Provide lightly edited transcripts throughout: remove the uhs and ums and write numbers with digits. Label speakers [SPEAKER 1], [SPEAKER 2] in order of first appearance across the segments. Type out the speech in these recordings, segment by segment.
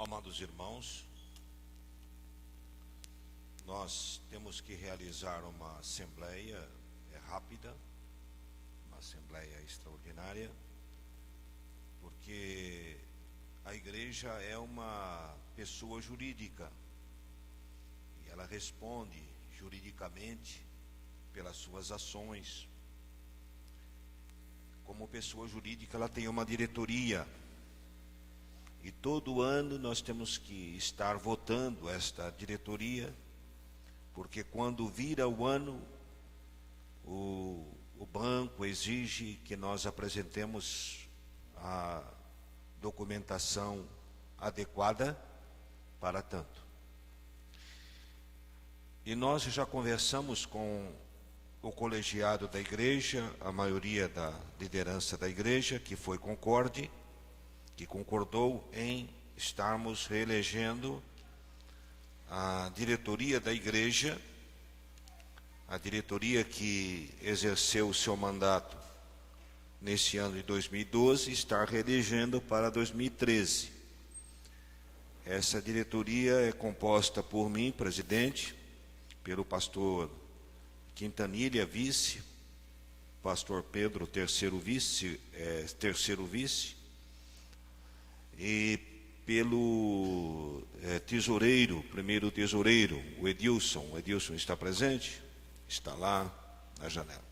[SPEAKER 1] Amados irmãos, nós temos que realizar uma assembleia rápida, uma assembleia extraordinária, porque a igreja é uma pessoa jurídica e ela responde juridicamente pelas suas ações. Como pessoa jurídica, ela tem uma diretoria. E todo ano nós temos que estar votando esta diretoria, porque quando vira o ano, o banco exige que nós apresentemos a documentação adequada para tanto. E nós já conversamos com o colegiado da igreja, a maioria da liderança da igreja, que foi concorde, que concordou em estarmos reelegendo a diretoria da igreja, a diretoria que exerceu o seu mandato nesse ano de 2012, estar reelegendo para 2013. Essa diretoria é composta por mim, presidente, pelo pastor Quintanilha, vice, pastor Pedro, terceiro vice, e pelo tesoureiro, primeiro tesoureiro, o Edilson. O Edilson está presente? Está lá na janela.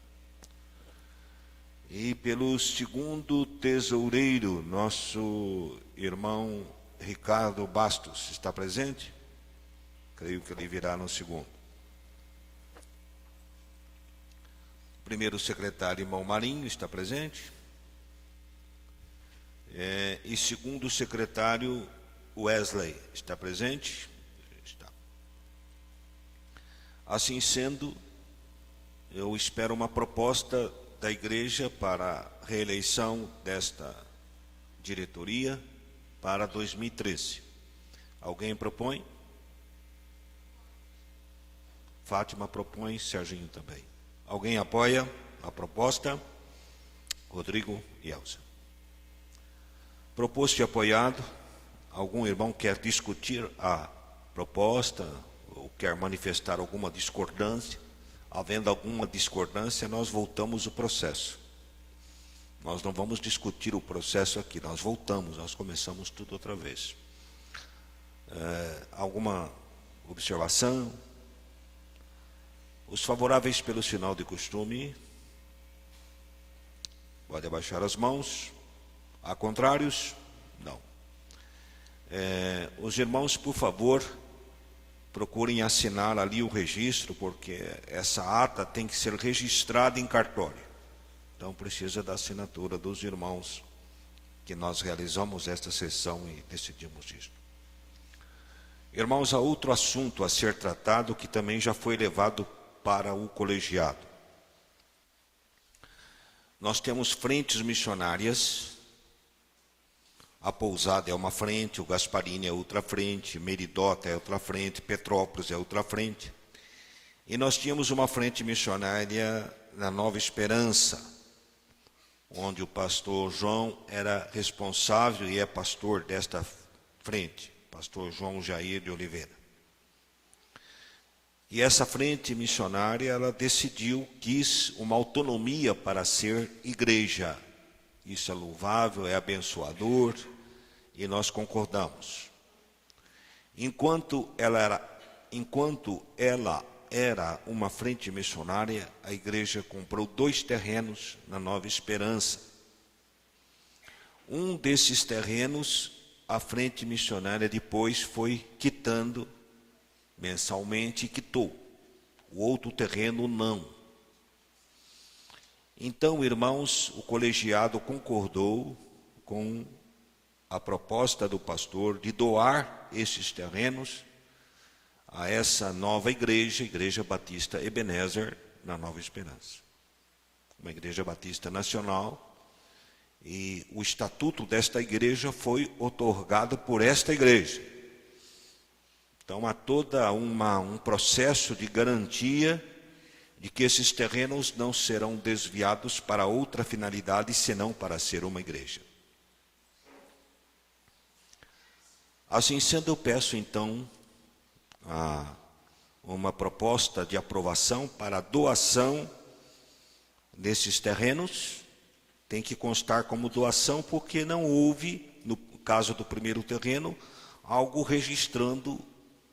[SPEAKER 1] E pelo segundo tesoureiro, nosso irmão Ricardo Bastos, está presente? Creio que ele virá no segundo. Primeiro secretário, irmão Marinho, está presente? E segundo secretário, Wesley, está presente? Está. Assim sendo, eu espero uma proposta da igreja para a reeleição desta diretoria para 2013. Alguém propõe? Fátima propõe, Serginho também. Alguém apoia a proposta? Rodrigo e Elza. Proposto e apoiado. Algum irmão quer discutir a proposta ou quer manifestar alguma discordância? Havendo alguma discordância, nós voltamos o processo. Nós não vamos discutir o processo aqui, nós voltamos, nós começamos tudo outra vez. Alguma observação? Os favoráveis pelo sinal de costume, pode abaixar as mãos. Há contrários? Não. Os irmãos, por favor, procurem assinar ali o registro, porque essa ata tem que ser registrada em cartório. Então precisa da assinatura dos irmãos que nós realizamos esta sessão e decidimos isto. Irmãos, há outro assunto a ser tratado que também já foi levado para o colegiado. Nós temos frentes missionárias. A Pousada é uma frente, o Gasparini é outra frente, Meridota é outra frente, Petrópolis é outra frente. E nós tínhamos uma frente missionária na Nova Esperança, onde o pastor João era responsável e é pastor desta frente, pastor João Jair de Oliveira. E essa frente missionária, ela quis uma autonomia para ser igreja. Isso é louvável, é abençoador, e nós concordamos. Enquanto ela era uma frente missionária, a igreja comprou 2 terrenos na Nova Esperança. Um desses terrenos, a frente missionária depois foi quitando mensalmente e quitou. O outro terreno não. Então, irmãos, o colegiado concordou com a proposta do pastor de doar esses terrenos a essa nova igreja, Igreja Batista Ebenezer, na Nova Esperança. Uma igreja batista nacional, e o estatuto desta igreja foi outorgado por esta igreja. Então há todo um processo de garantia de que esses terrenos não serão desviados para outra finalidade, senão para ser uma igreja. Assim sendo, eu peço então uma proposta de aprovação para a doação desses terrenos. Tem que constar como doação, porque não houve, no caso do primeiro terreno, algo registrando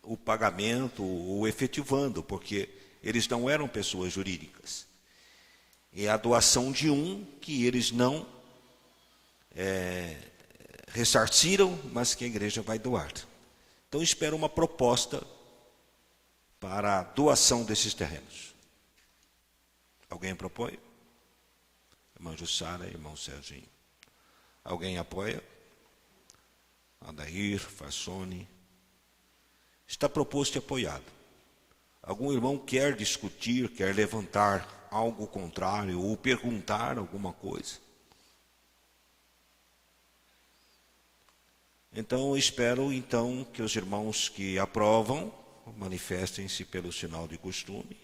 [SPEAKER 1] o pagamento ou efetivando, porque eles não eram pessoas jurídicas. É a doação de um que eles não ressarciram, mas que a igreja vai doar. Então, espero uma proposta para a doação desses terrenos. Alguém propõe? Irmã Jussara, irmão Serginho. Alguém apoia? Adair, Farsone. Está proposto e apoiado. Algum irmão quer discutir, quer levantar algo contrário ou perguntar alguma coisa? Então, espero que os irmãos que aprovam manifestem-se pelo sinal de costume.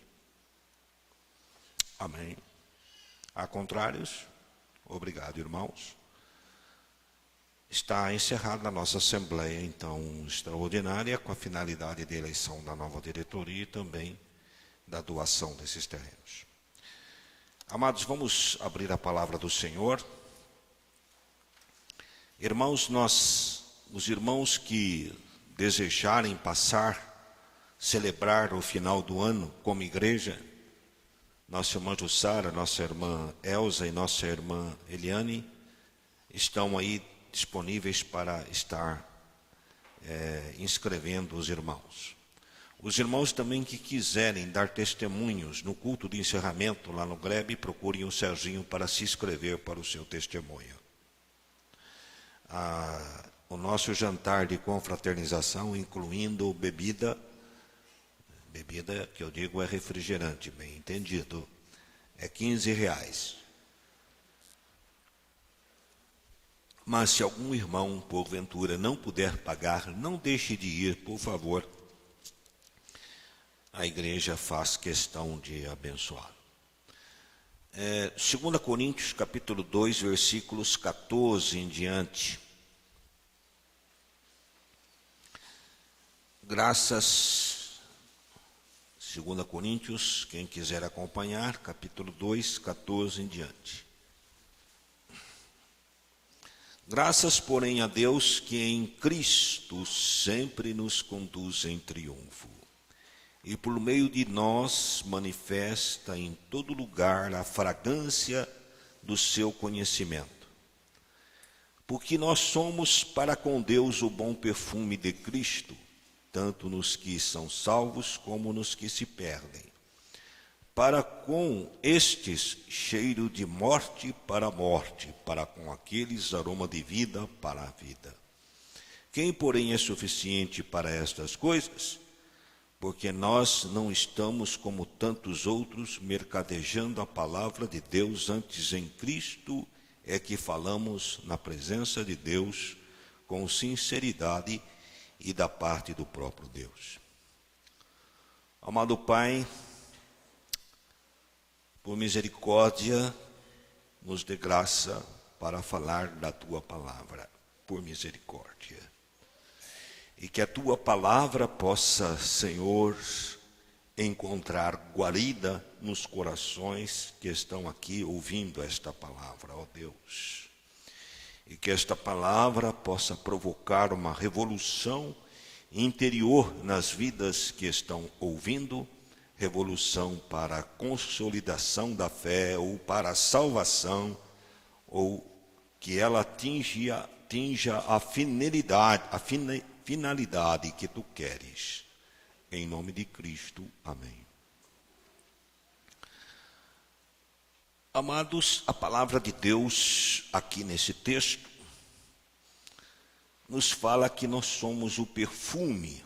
[SPEAKER 1] Amém. Há contrários? Obrigado, irmãos. Está encerrada a nossa assembleia, então, extraordinária, com a finalidade de eleição da nova diretoria e também da doação desses terrenos. Amados, vamos abrir a palavra do Senhor. Irmãos, os irmãos que desejarem celebrar o final do ano como igreja, nossa irmã Jussara, nossa irmã Elza e nossa irmã Eliane estão aí disponíveis para estar inscrevendo os irmãos. Os irmãos também que quiserem dar testemunhos no culto de encerramento lá no Grebe, procurem o Serginho para se inscrever para o seu testemunho. O nosso jantar de confraternização, incluindo bebida que eu digo é refrigerante, bem entendido, é R$15. Mas se algum irmão, porventura, não puder pagar, não deixe de ir, por favor. A igreja faz questão de abençoar. 2 Coríntios, capítulo 2, versículos 14 em diante. Graças, 2 Coríntios, quem quiser acompanhar, capítulo 2, 14 em diante. Graças, porém, a Deus que em Cristo sempre nos conduz em triunfo, e por meio de nós manifesta em todo lugar a fragrância do seu conhecimento. Porque nós somos para com Deus o bom perfume de Cristo, tanto nos que são salvos como nos que se perdem. Para com estes cheiro de morte para a morte, para com aqueles aroma de vida para a vida. Quem, porém, é suficiente para estas coisas? Porque nós não estamos como tantos outros mercadejando a palavra de Deus, antes em Cristo é que falamos na presença de Deus com sinceridade e da parte do próprio Deus. Amado Pai, por misericórdia, nos dê graça para falar da Tua palavra, por misericórdia. E que a Tua palavra possa, Senhor, encontrar guarida nos corações que estão aqui ouvindo esta palavra, ó Deus. E que esta palavra possa provocar uma revolução interior nas vidas que estão ouvindo, revolução para a consolidação da fé, ou para a salvação, ou que ela atinja a finalidade que Tu queres. Em nome de Cristo, amém. Amados, a palavra de Deus, aqui nesse texto, nos fala que nós somos o perfume.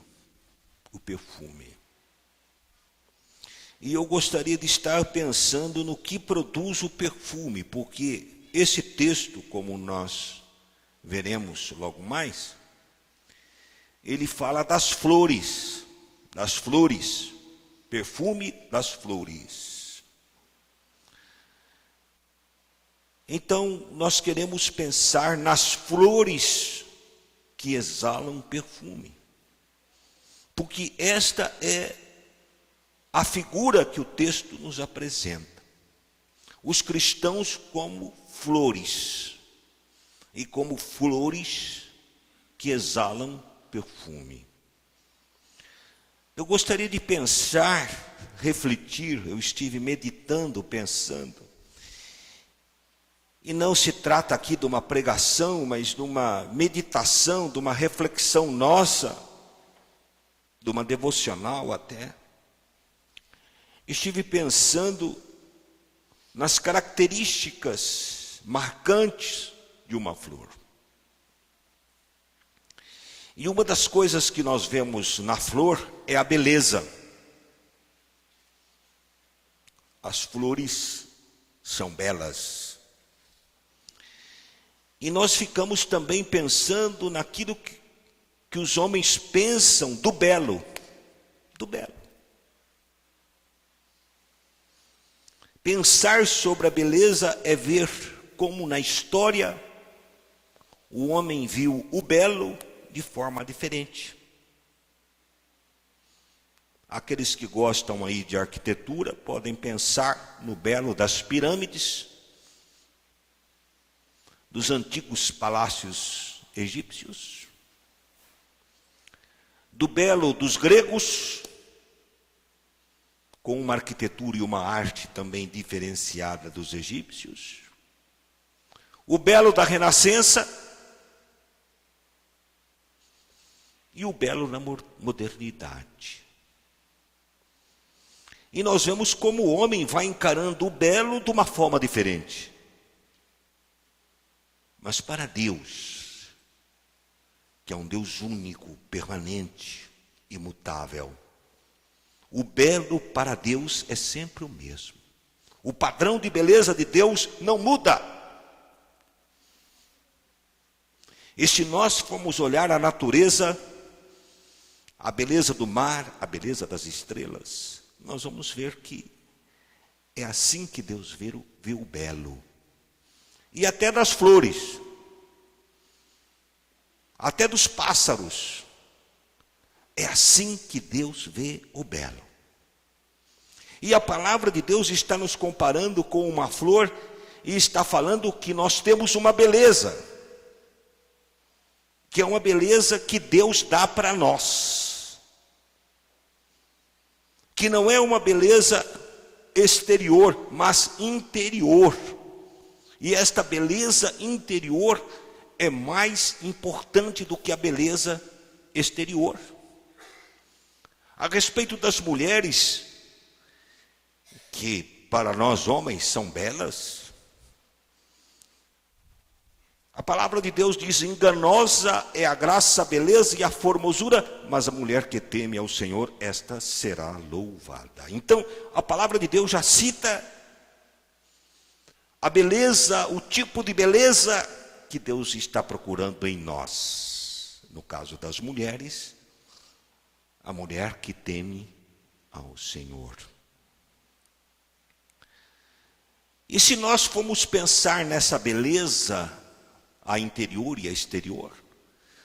[SPEAKER 1] E eu gostaria de estar pensando no que produz o perfume, porque esse texto, como nós veremos logo mais, ele fala das flores, perfume das flores. Então, nós queremos pensar nas flores que exalam perfume. Porque esta é a figura que o texto nos apresenta. Os cristãos como flores, e como flores que exalam perfume. Eu gostaria de pensar, refletir, eu estive meditando, pensando, e não se trata aqui de uma pregação, mas de uma meditação, de uma reflexão nossa, de uma devocional até. Estive pensando nas características marcantes de uma flor. E uma das coisas que nós vemos na flor é a beleza. As flores são belas. E nós ficamos também pensando naquilo que os homens pensam do belo. Do belo. Pensar sobre a beleza é ver como na história o homem viu o belo de forma diferente. Aqueles que gostam aí de arquitetura podem pensar no belo das pirâmides, dos antigos palácios egípcios, do belo dos gregos, com uma arquitetura e uma arte também diferenciada dos egípcios, o belo da Renascença e o belo na modernidade. E nós vemos como o homem vai encarando o belo de uma forma diferente. Mas para Deus, que é um Deus único, permanente, imutável, o belo para Deus é sempre o mesmo. O padrão de beleza de Deus não muda. E se nós formos olhar a natureza, a beleza do mar, a beleza das estrelas, nós vamos ver que é assim que Deus vê o belo. E até das flores, até dos pássaros, é assim que Deus vê o belo. E a palavra de Deus está nos comparando com uma flor e está falando que nós temos uma beleza, que é uma beleza que Deus dá para nós, que não é uma beleza exterior, mas interior. E esta beleza interior é mais importante do que a beleza exterior. A respeito das mulheres, que para nós homens são belas, a palavra de Deus diz: enganosa é a graça, a beleza e a formosura, mas a mulher que teme ao Senhor, esta será louvada. Então, a palavra de Deus já cita a beleza, o tipo de beleza que Deus está procurando em nós. No caso das mulheres, a mulher que teme ao Senhor. E se nós formos pensar nessa beleza, a interior e a exterior,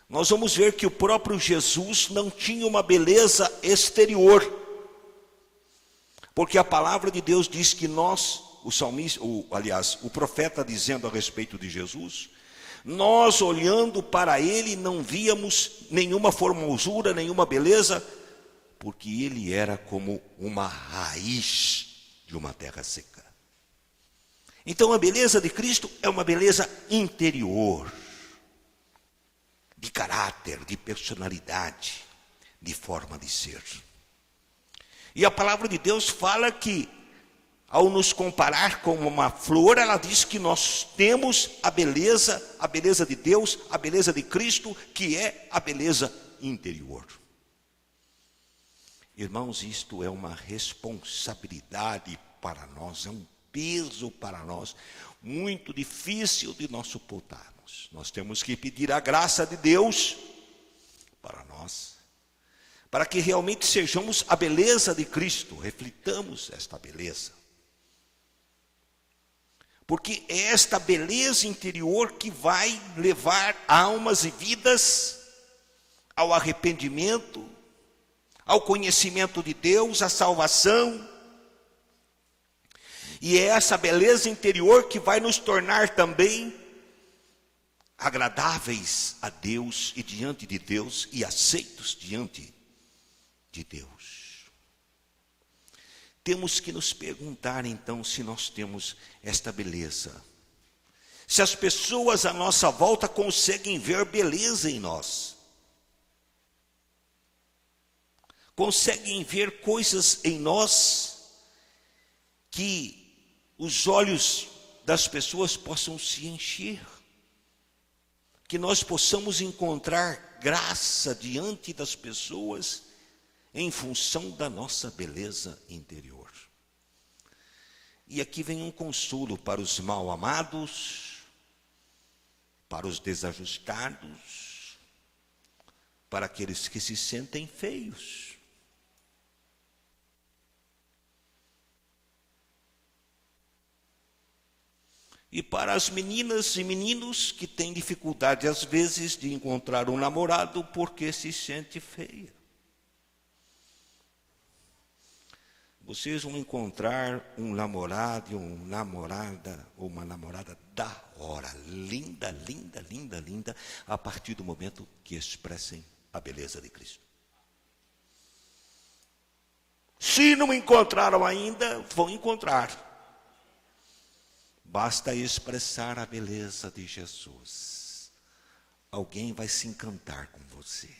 [SPEAKER 1] nós vamos ver que o próprio Jesus não tinha uma beleza exterior. Porque a palavra de Deus diz que nós, o salmista, o profeta dizendo a respeito de Jesus, nós olhando para ele não víamos nenhuma formosura, nenhuma beleza, porque ele era como uma raiz de uma terra seca. Então a beleza de Cristo é uma beleza interior, de caráter, de personalidade, de forma de ser. E a palavra de Deus fala que, ao nos comparar com uma flor, ela diz que nós temos a beleza de Deus, a beleza de Cristo, que é a beleza interior. Irmãos, isto é uma responsabilidade para nós, é um peso para nós, muito difícil de nós suportarmos. Nós temos que pedir a graça de Deus para nós, para que realmente sejamos a beleza de Cristo, reflitamos esta beleza. Porque é esta beleza interior que vai levar almas e vidas ao arrependimento, ao conhecimento de Deus, à salvação. E é essa beleza interior que vai nos tornar também agradáveis a Deus e diante de Deus e aceitos diante de Deus. Temos que nos perguntar então se nós temos esta beleza. Se as pessoas à nossa volta conseguem ver beleza em nós. Conseguem ver coisas em nós que os olhos das pessoas possam se encher. Que nós possamos encontrar graça diante das pessoas em função da nossa beleza interior. E aqui vem um consolo para os mal-amados, para os desajustados, para aqueles que se sentem feios. E para as meninas e meninos que têm dificuldade às vezes de encontrar um namorado porque se sente feia. Vocês vão encontrar um namorado e uma namorada da hora, linda, linda, linda, linda, a partir do momento que expressem a beleza de Cristo. Se não encontraram ainda, vão encontrar. Basta expressar a beleza de Jesus. Alguém vai se encantar com você.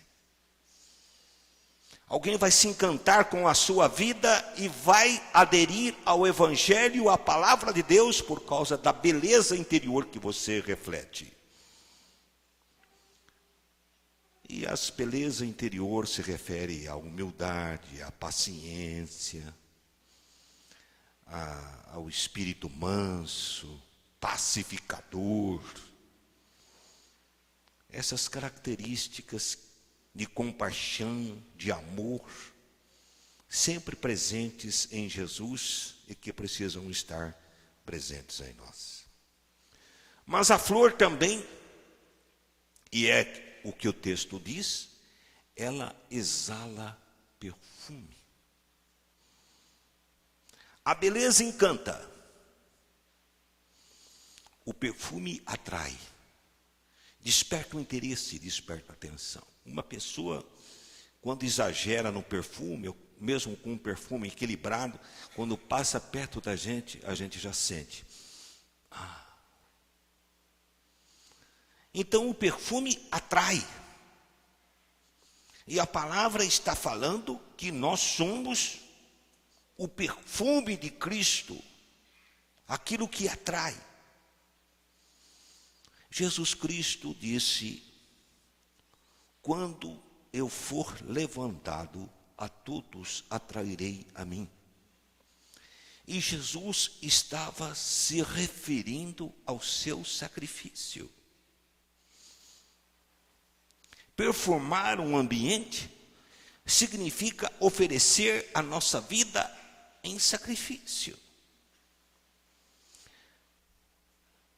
[SPEAKER 1] Alguém vai se encantar com a sua vida e vai aderir ao Evangelho, à palavra de Deus, por causa da beleza interior que você reflete. E a beleza interior se refere à humildade, à paciência, ao espírito manso, pacificador. Essas características de compaixão, de amor, sempre presentes em Jesus e que precisam estar presentes em nós. Mas a flor também, e é o que o texto diz, ela exala perfume. A beleza encanta, o perfume atrai, desperta o interesse, desperta a atenção. Uma pessoa, quando exagera no perfume, mesmo com um perfume equilibrado, quando passa perto da gente, a gente já sente. Então o perfume atrai. E a palavra está falando que nós somos o perfume de Cristo, aquilo que atrai. Jesus Cristo disse: quando eu for levantado, a todos atrairei a mim. E Jesus estava se referindo ao seu sacrifício. Perfumar um ambiente significa oferecer a nossa vida em sacrifício.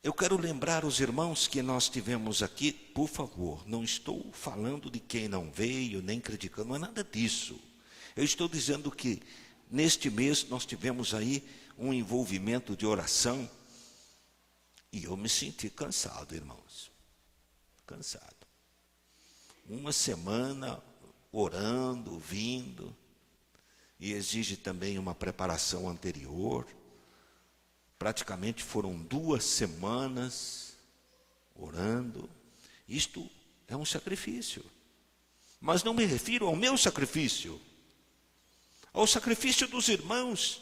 [SPEAKER 1] Eu quero lembrar os irmãos que nós tivemos aqui, por favor, não estou falando de quem não veio, nem criticando, não é nada disso. Eu estou dizendo que neste mês nós tivemos aí um envolvimento de oração e eu me senti cansado, irmãos. Cansado. Uma semana orando, vindo, e exige também uma preparação anterior. Praticamente foram 2 semanas orando. Isto é um sacrifício. Mas não me refiro ao meu sacrifício, ao sacrifício dos irmãos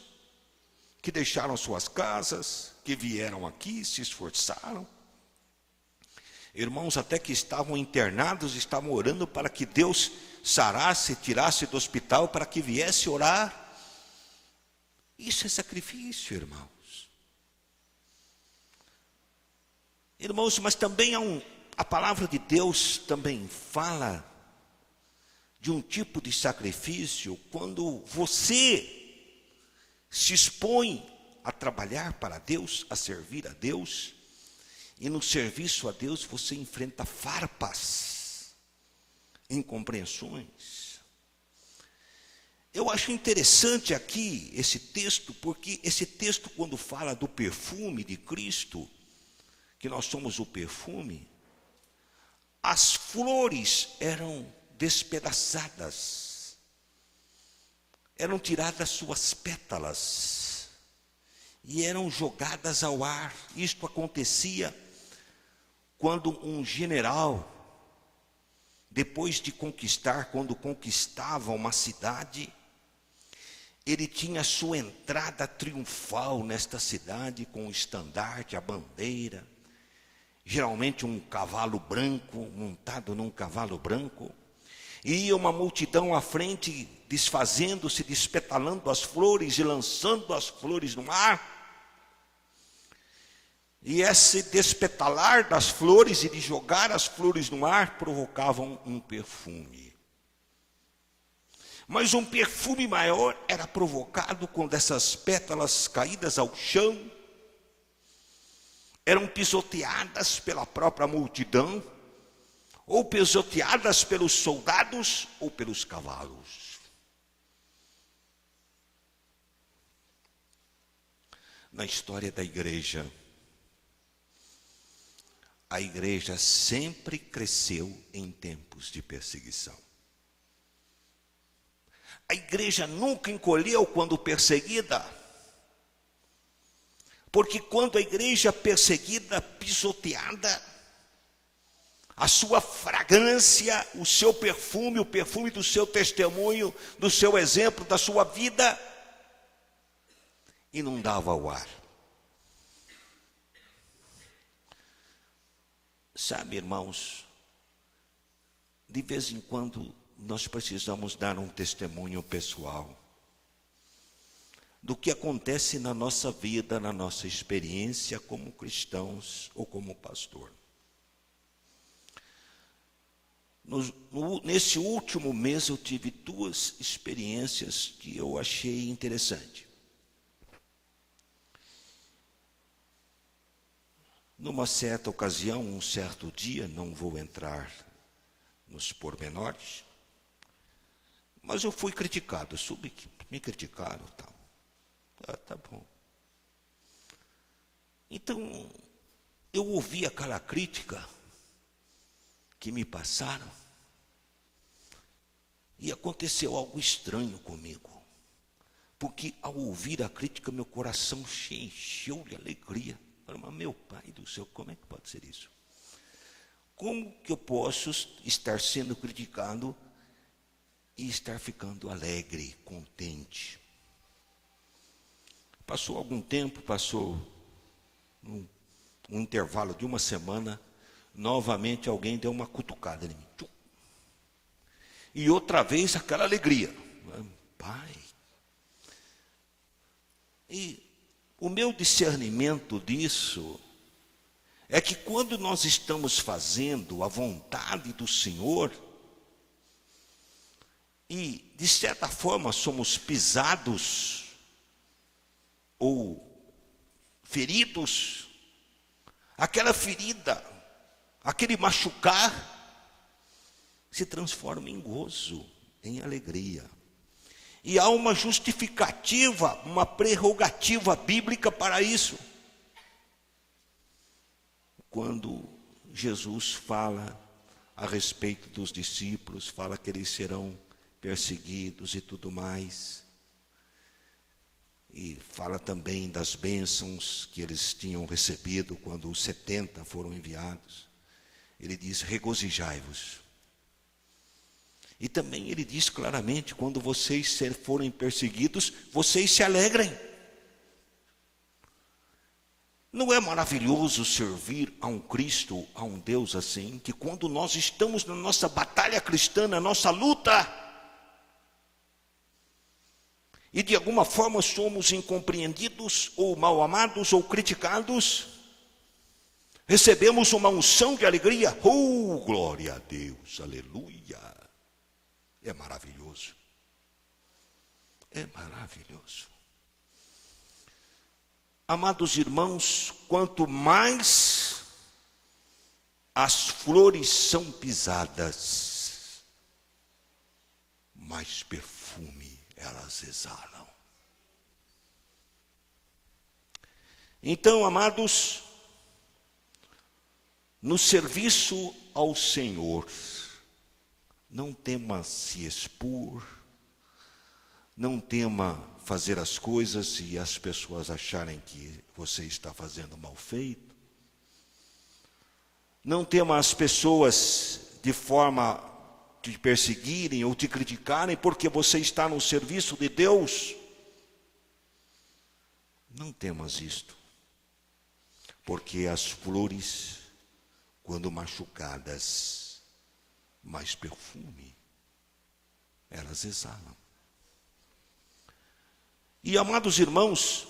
[SPEAKER 1] que deixaram suas casas, que vieram aqui, se esforçaram. Irmãos até que estavam internados, estavam orando para que Deus sarasse, tirasse do hospital, para que viesse orar. Isso é sacrifício, irmãos. Irmãos, mas também a palavra de Deus também fala de um tipo de sacrifício quando você se expõe a trabalhar para Deus, a servir a Deus, e no serviço a Deus você enfrenta farpas, incompreensões. Eu acho interessante aqui esse texto, porque esse texto, quando fala do perfume de Cristo, que nós somos o perfume, as flores eram despedaçadas, eram tiradas suas pétalas e eram jogadas ao ar. Isto acontecia quando um general, depois de conquistar, quando conquistava uma cidade, ele tinha sua entrada triunfal nesta cidade com o estandarte, a bandeira, geralmente um cavalo branco, montado num cavalo branco, e ia uma multidão à frente, desfazendo-se, despetalando as flores e lançando as flores no ar. E esse despetalar das flores e de jogar as flores no ar provocavam um perfume. Mas um perfume maior era provocado quando essas pétalas caídas ao chão eram pisoteadas pela própria multidão, ou pisoteadas pelos soldados ou pelos cavalos. Na história da igreja, a igreja sempre cresceu em tempos de perseguição. A igreja nunca encolheu quando perseguida, porque quando a igreja perseguida, pisoteada, a sua fragrância, o seu perfume, o perfume do seu testemunho, do seu exemplo, da sua vida, inundava o ar. Sabe, irmãos, de vez em quando nós precisamos dar um testemunho pessoal do que acontece na nossa vida, na nossa experiência como cristãos ou como pastor. Nesse último mês eu tive 2 experiências que eu achei interessante. Numa certa ocasião, um certo dia, não vou entrar nos pormenores, mas eu fui criticado, soube que me criticaram, tal. Tá bom. Então, eu ouvi aquela crítica que me passaram e aconteceu algo estranho comigo, porque ao ouvir a crítica, meu coração se encheu de alegria. Mas meu Pai do céu, como é que pode ser isso? Como que eu posso estar sendo criticado e estar ficando alegre, contente? Passou algum tempo, passou um intervalo de uma semana, novamente alguém deu uma cutucada em mim. E outra vez aquela alegria. Pai. E o meu discernimento disso é que quando nós estamos fazendo a vontade do Senhor, e de certa forma somos pisados ou feridos, aquela ferida, aquele machucar, se transforma em gozo, em alegria. E há uma justificativa, uma prerrogativa bíblica para isso. Quando Jesus fala a respeito dos discípulos, fala que eles serão perseguidos e tudo mais. E fala também das bênçãos que eles tinham recebido quando os 70 foram enviados. Ele diz, regozijai-vos. E também ele diz claramente, quando vocês forem perseguidos, vocês se alegrem. Não é maravilhoso servir a um Cristo, a um Deus assim, que quando nós estamos na nossa batalha cristã, na nossa luta, e de alguma forma somos incompreendidos, ou mal amados, ou criticados, recebemos uma unção de alegria. Oh, glória a Deus, aleluia. É maravilhoso. É maravilhoso. Amados irmãos, quanto mais as flores são pisadas, mais perfume elas exalam. Então, amados, no serviço ao Senhor, não tema se expor, não tema fazer as coisas e as pessoas acharem que você está fazendo mal feito. Não tema as pessoas de forma de te perseguirem ou te criticarem porque você está no serviço de Deus. Não temas isto, porque as flores, quando machucadas, mais perfume elas exalam. E, amados irmãos,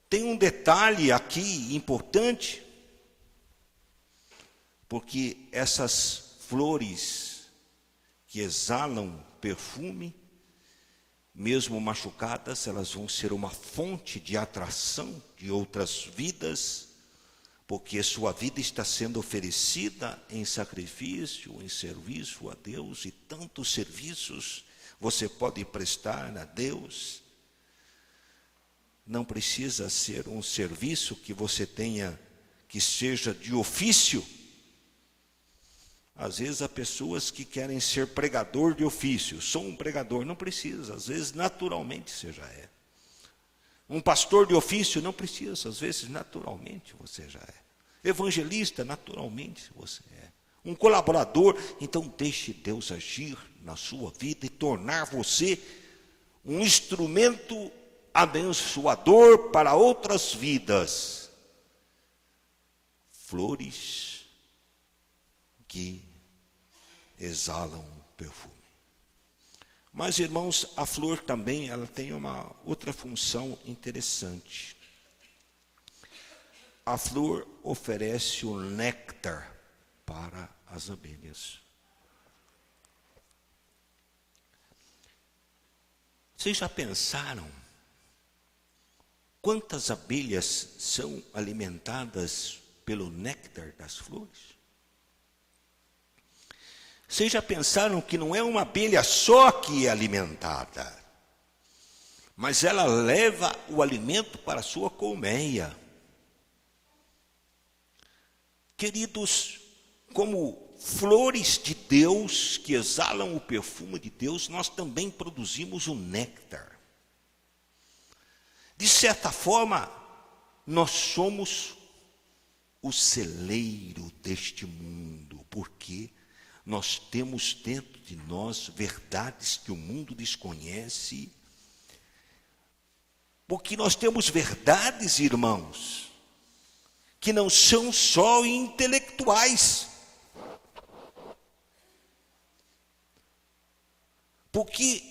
[SPEAKER 1] tem um detalhe aqui importante, porque essas flores que exalam perfume, mesmo machucadas, elas vão ser uma fonte de atração de outras vidas, porque sua vida está sendo oferecida em sacrifício, em serviço a Deus, e tantos serviços você pode prestar a Deus. Não precisa ser um serviço que você tenha, que seja de ofício. Às vezes há pessoas que querem ser pregador de ofício. Sou um pregador, não precisa, às vezes naturalmente você já é. Um pastor de ofício, não precisa, às vezes naturalmente você já é. Evangelista, naturalmente você é. Um colaborador, então deixe Deus agir na sua vida e tornar você um instrumento abençoador para outras vidas. Flores que exalam perfume. Mas, irmãos, a flor também ela tem uma outra função interessante. A flor oferece o néctar para as abelhas. Vocês já pensaram quantas abelhas são alimentadas pelo néctar das flores? Vocês já pensaram que não é uma abelha só que é alimentada, mas ela leva o alimento para a sua colmeia. Queridos, como flores de Deus que exalam o perfume de Deus, nós também produzimos o néctar. De certa forma, nós somos o celeiro deste mundo, porque nós temos dentro de nós verdades que o mundo desconhece. Porque nós temos verdades, irmãos, que não são só intelectuais. Porque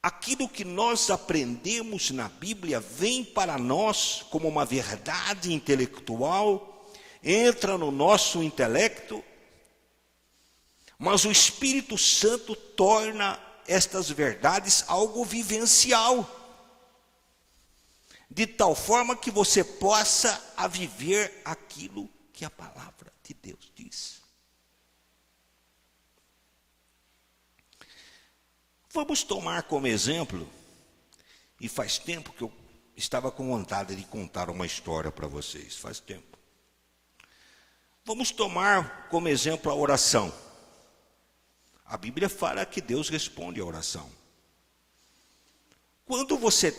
[SPEAKER 1] aquilo que nós aprendemos na Bíblia vem para nós como uma verdade intelectual, entra no nosso intelecto, mas o Espírito Santo torna estas verdades algo vivencial, de tal forma que você possa viver aquilo que a palavra de Deus diz. Vamos tomar como exemplo, e faz tempo que eu estava com vontade de contar uma história para vocês, faz tempo. Vamos tomar como exemplo a oração. A Bíblia fala que Deus responde à oração. Quando você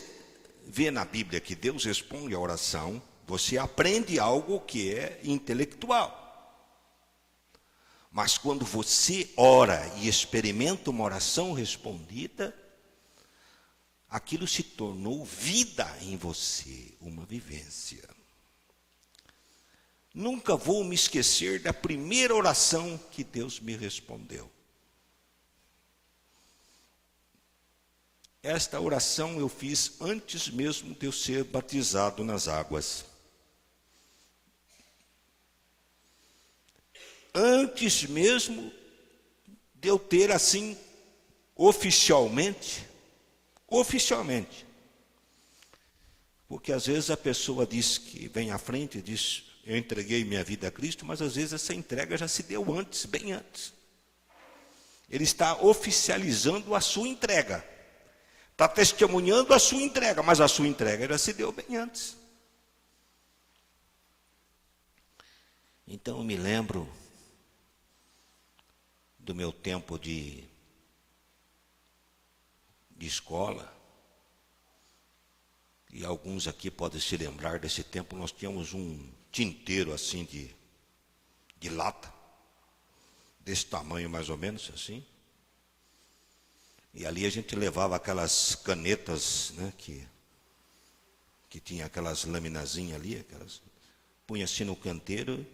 [SPEAKER 1] vê na Bíblia que Deus responde à oração, você aprende algo que é intelectual. Mas quando você ora e experimenta uma oração respondida, aquilo se tornou vida em você, uma vivência. Nunca vou me esquecer da primeira oração que Deus me respondeu. Esta oração eu fiz antes mesmo de eu ser batizado nas águas. Antes mesmo de eu ter assim, oficialmente, porque às vezes a pessoa diz que vem à frente e diz, eu entreguei minha vida a Cristo, mas às vezes essa entrega já se deu antes, bem antes. Ele está oficializando a sua entrega. Está testemunhando a sua entrega, mas a sua entrega já se deu bem antes. Então eu me lembro do meu tempo de escola, e alguns aqui podem se lembrar desse tempo. Nós tínhamos um tinteiro assim de lata, desse tamanho mais ou menos assim, e ali a gente levava aquelas canetas, né, que tinha aquelas laminazinhas ali, punha assim no canteiro,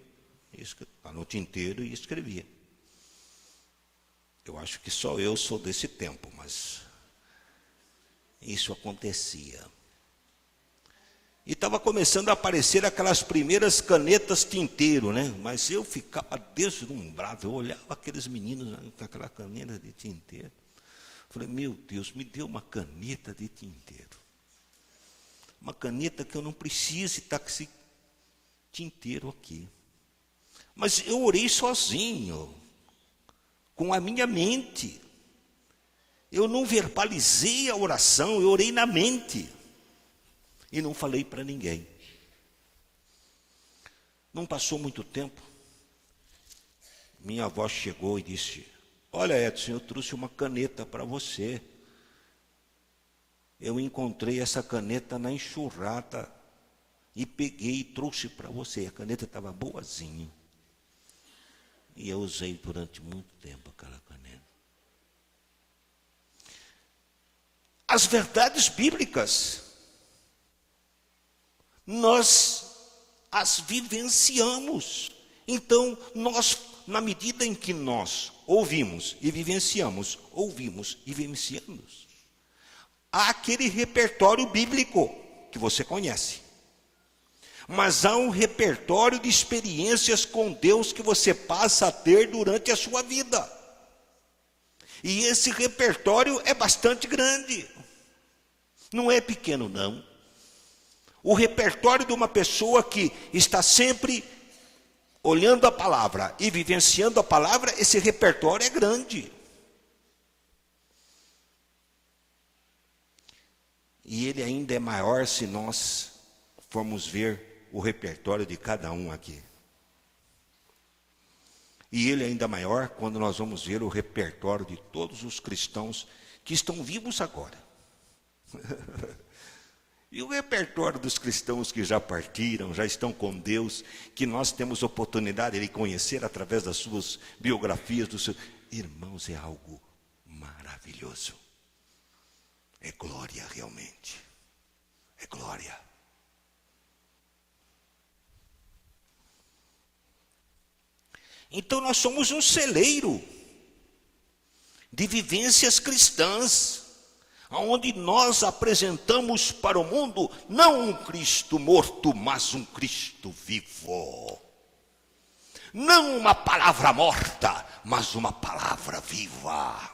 [SPEAKER 1] no tinteiro, e escrevia. Eu acho que só eu sou desse tempo, mas isso acontecia. E estava começando a aparecer aquelas primeiras canetas tinteiro, né? Mas eu ficava deslumbrado, eu olhava aqueles meninos com aquela caneta de tinteiro. Falei, meu Deus, me dê uma caneta de tinteiro. Uma caneta que eu não precise estar com esse tinteiro aqui. Mas eu orei sozinho, com a minha mente. Eu não verbalizei a oração, eu orei na mente. E não falei para ninguém. Não passou muito tempo, minha avó chegou e disse, olha, Edson, eu trouxe uma caneta para você. Eu encontrei essa caneta na enxurrada e peguei e trouxe para você. A caneta estava boazinha. E eu usei durante muito tempo aquela caneta. As verdades bíblicas, nós as vivenciamos. Então, nós, na medida em que nós ouvimos e vivenciamos, ouvimos e vivenciamos, há aquele repertório bíblico que você conhece. Mas há um repertório de experiências com Deus que você passa a ter durante a sua vida. E esse repertório é bastante grande. Não é pequeno, não. O repertório de uma pessoa que está sempre olhando a palavra e vivenciando a palavra, esse repertório é grande. E ele ainda é maior se nós formos ver o repertório de cada um aqui. E ele é ainda maior quando nós vamos ver o repertório de todos os cristãos que estão vivos agora. E o repertório dos cristãos que já partiram, já estão com Deus, que nós temos oportunidade de conhecer através das suas biografias, dos seus irmãos, é algo maravilhoso. É glória realmente. É glória. Então nós somos um celeiro de vivências cristãs, onde nós apresentamos para o mundo não um Cristo morto, mas um Cristo vivo. Não uma palavra morta, mas uma palavra viva.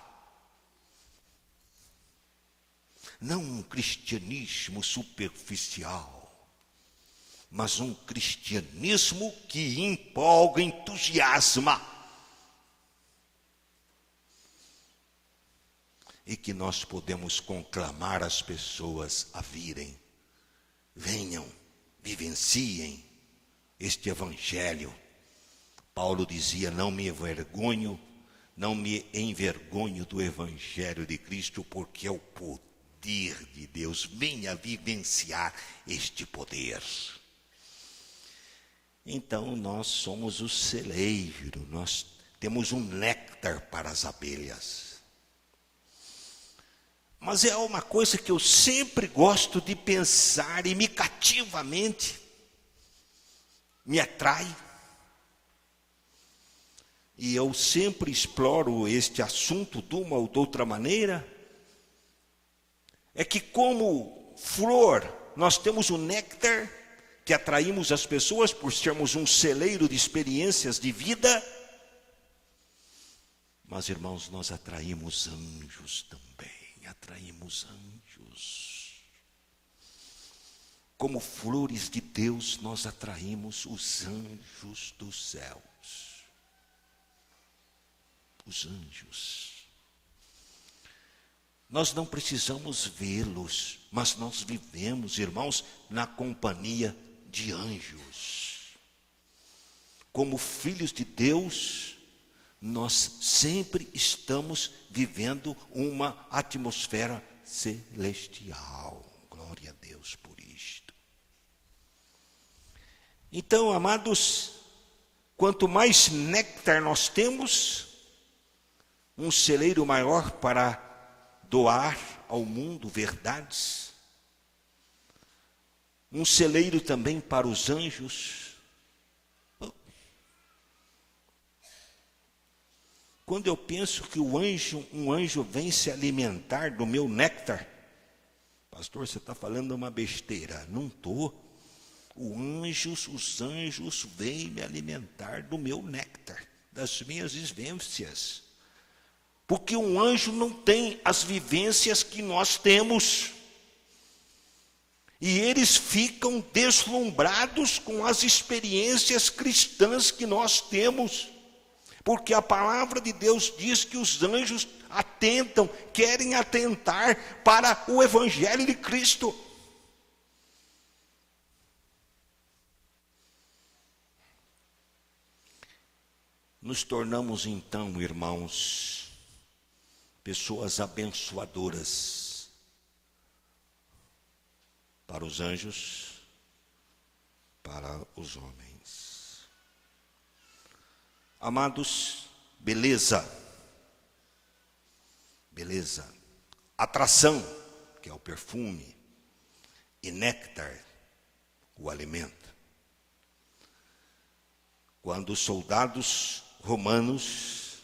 [SPEAKER 1] Não um cristianismo superficial, mas um cristianismo que empolga, entusiasma. E que nós podemos conclamar as pessoas a virem. Venham, vivenciem este evangelho. Paulo dizia, não me envergonho do evangelho de Cristo, porque é o poder de Deus. Venha vivenciar este poder. Então nós somos o celeiro, nós temos um néctar para as abelhas. Mas é uma coisa que eu sempre gosto de pensar e me cativa a mente, me atrai. E eu sempre exploro este assunto de uma ou de outra maneira. É que como flor, nós temos o néctar que atraímos as pessoas por sermos um celeiro de experiências de vida. Mas, irmãos, nós atraímos anjos também. Atraímos anjos. como flores de Deus, nós atraímos os anjos dos céus. Os anjos. Nós não precisamos vê-los, mas nós vivemos, irmãos, na companhia de anjos. Como filhos de Deus, nós sempre estamos vivendo uma atmosfera celestial. Glória a Deus por isto. Então, amados, quanto mais néctar nós temos, um celeiro maior para doar ao mundo verdades, um celeiro também para os anjos. Quando eu penso que um anjo vem se alimentar do meu néctar, pastor, você está falando uma besteira. Não estou. Os anjos vêm me alimentar do meu néctar, das minhas vivências. Porque um anjo não tem as vivências que nós temos. E eles ficam deslumbrados com as experiências cristãs que nós temos. Porque a palavra de Deus diz que os anjos querem atentar para o Evangelho de Cristo. Nos tornamos então, irmãos, pessoas abençoadoras para os anjos, para os homens. Amados, beleza, atração, que é o perfume, e néctar, o alimento. Quando os soldados romanos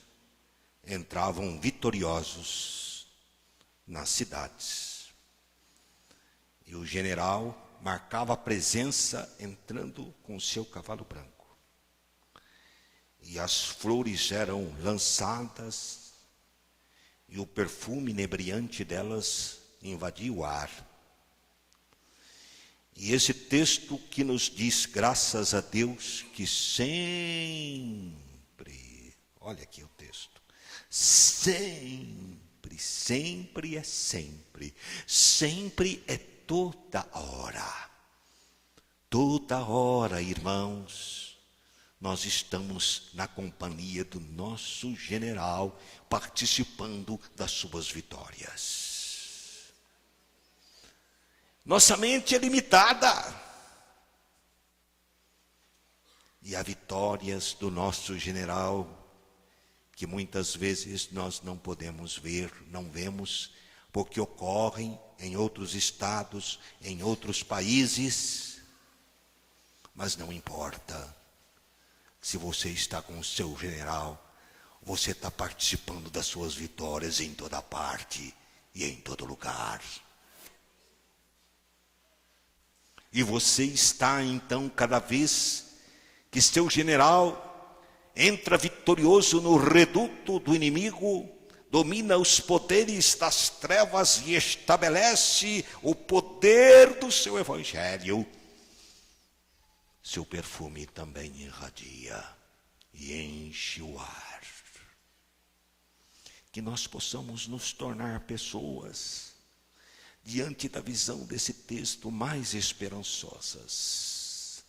[SPEAKER 1] entravam vitoriosos nas cidades, e o general marcava a presença entrando com o seu cavalo branco. E as flores eram lançadas, e o perfume inebriante delas invadia o ar. E esse texto que nos diz, graças a Deus, que sempre, olha aqui o texto, sempre é toda hora, irmãos. Nós estamos na companhia do nosso general, participando das suas vitórias. Nossa mente é limitada. E há vitórias do nosso general que muitas vezes nós não podemos ver, não vemos, porque ocorrem em outros estados, em outros países. Mas não importa. Se você está com o seu general, você está participando das suas vitórias em toda parte e em todo lugar. E você está então, cada vez que seu general entra vitorioso no reduto do inimigo, domina os poderes das trevas e estabelece o poder do seu evangelho, seu perfume também irradia e enche o ar. Que nós possamos nos tornar pessoas, diante da visão desse texto, mais esperançosas.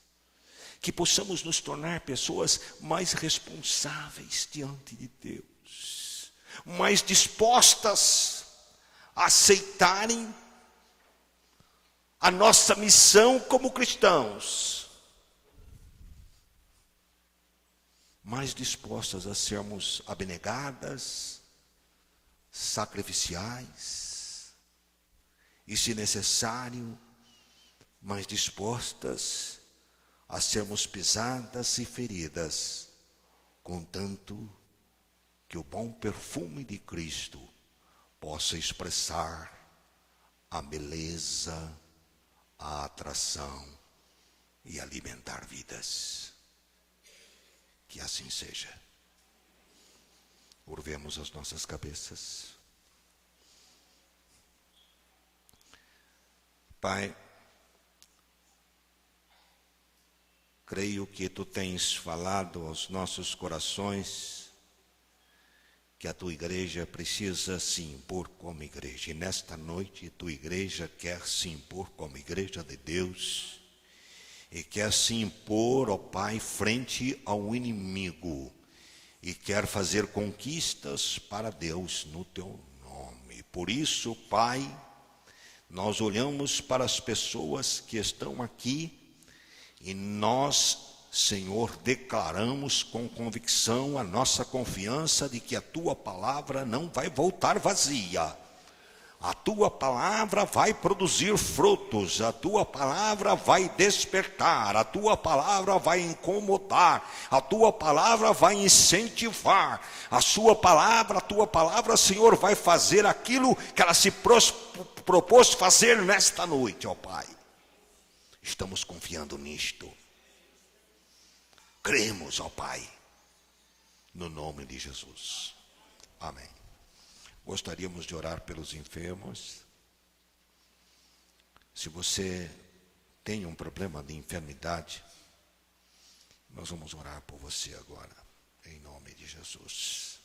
[SPEAKER 1] Que possamos nos tornar pessoas mais responsáveis diante de Deus, mais dispostas a aceitarem a nossa missão como cristãos, mais dispostas a sermos abnegadas, sacrificiais, e, se necessário, mais dispostas a sermos pisadas e feridas, contanto que o bom perfume de Cristo possa expressar a beleza, a atração e alimentar vidas. Que assim seja. Curvemos as nossas cabeças. Pai, Creio que tu tens falado aos nossos corações que a tua igreja precisa se impor como igreja. E nesta noite, tua igreja quer se impor como igreja de Deus e quer se impor, ó Pai, frente ao inimigo e quer fazer conquistas para Deus no teu nome. Por isso, Pai, nós olhamos para as pessoas que estão aqui e nós, Senhor, declaramos com convicção a nossa confiança de que a tua palavra não vai voltar vazia. A tua palavra vai produzir frutos, a tua palavra vai despertar, a tua palavra vai incomodar, a tua palavra vai incentivar, a tua palavra, Senhor, vai fazer aquilo que ela se propôs fazer nesta noite, ó Pai. Estamos confiando nisto. Cremos, ó Pai, no nome de Jesus. Amém. Gostaríamos de orar pelos enfermos. Se você tem um problema de enfermidade, nós vamos orar por você agora, em nome de Jesus.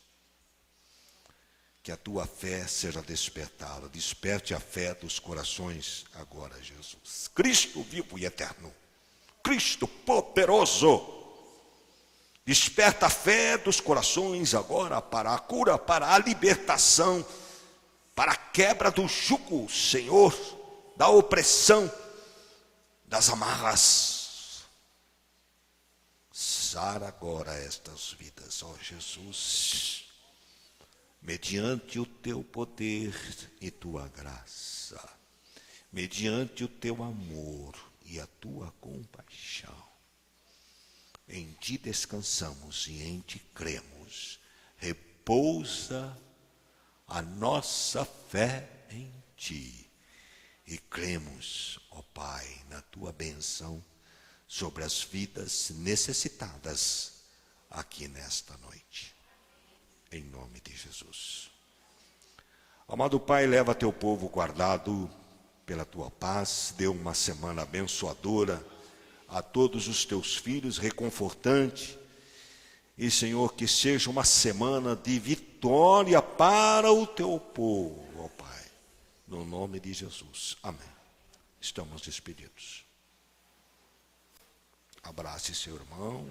[SPEAKER 1] Que a tua fé seja despertada, desperte a fé dos corações agora, Jesus. Cristo vivo e eterno, Cristo poderoso, desperta a fé dos corações agora para a cura, para a libertação, para a quebra do jugo, Senhor, da opressão, das amarras. Sara agora estas vidas, ó Jesus, mediante o teu poder e tua graça, mediante o teu amor e a tua compaixão. Em ti descansamos e em ti cremos. Repousa a nossa fé em ti. E cremos, ó Pai, na tua bênção sobre as vidas necessitadas aqui nesta noite. Em nome de Jesus. Amado Pai, leva teu povo guardado pela tua paz. Dê uma semana abençoadora a todos os teus filhos, reconfortante. E, Senhor, que seja uma semana de vitória para o teu povo, ó Pai. No nome de Jesus. Amém. Estamos despedidos. Abrace seu irmão.